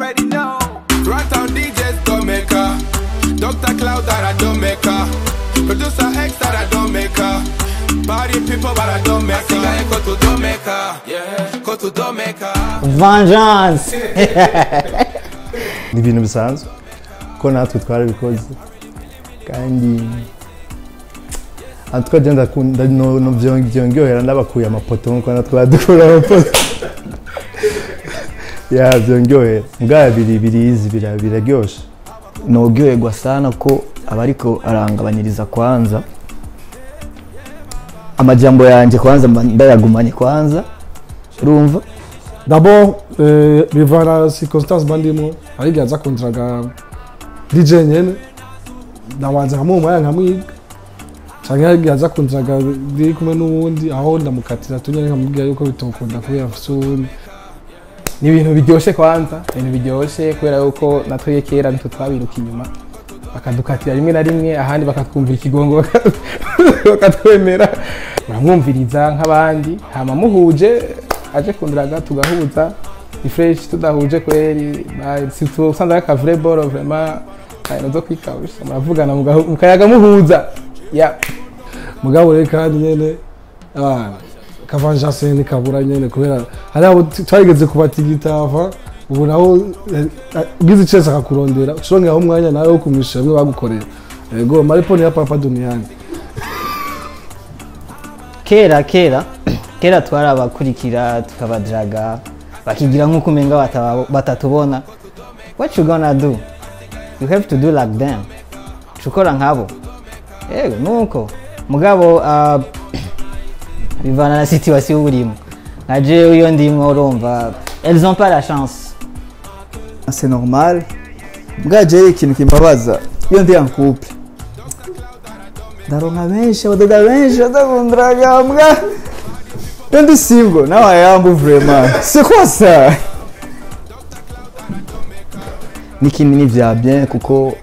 already know. Runtown DJs don't make her. Dr. Cloud that I don't make her. Producer X that I don't make her. Party people but I don't make her. I go to don't make her. Yeah, go to don't make her. Vengeance. Ni ibintu bisanzwe ko natwe twarabikoze kandi antwa genda kunda no byongera n'abakuye amapoto nko natwe dukora amapoto ya byongera mbwa birizi biraryoshe No gyoegwa sana ko abariko arangabanyiriza kwanza amajambo yanje kwanza ndayagumanye kwanza urumva. D'abord bivana circonstance bandimo ariga aza kontraga DJ nyene ndabanza nkamumaya nkamwiga cyangwa ariga aza kontraga ndi kumwe n'ubundi aho ndamukatira tunyene nkamubwira yuko bitokunda kubera afsundi. Ni ibintu biryoshe kwanza, ibintu biryoshe kubera yuko natwe kera nitwe twabiruka inyuma bakadukatira rimwe na rimwe ahandi bakatwumvira ikigongo bakatwemera baramwumviriza nk'abandi hama muhuje aje kundiraga tugahuza ifresh tudahuje kweri situ usanga aka vrai ball vraiment ayino zo kwikawusha muravugana mukayaga muhuza ya mugabo reka kandi nyene Vengeance ni kabura nyene kubera hari abo twageze kubatigita ava ubu naho ugize icese akakurondera ushonge aho umwanya nawe wo kumisha bimwe bagukorera yego mariponi ya papa duniani. Kera twarabakurikira tukabadraga bakigira nkuko umenga batatubona. What you gonna do? You have to do like them. Chukora nkabo yego nuko mugabo bivana na situation urimo naje uyo ndimwe urumva elles ont pas la chance. C'est normal bwaje ikintu kimbabaza iyo ndi en couple ndaronka benshi abadada benshi badakundraga mbwa iyo ndi single now I am vraiment c'est quoi ça Nikini vya bien kuko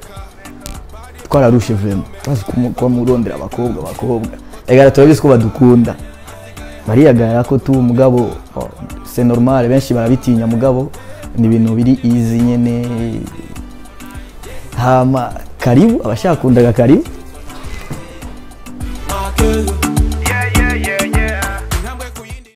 twararushe vraiment basi kwa murondera abakobwa egara turabizi ko badukunda bariyagara ko tu mugabo c'est normal benshi barabitinya mugabo ni ibintu biri easy nyene hama karibu abashaka kundaga karibu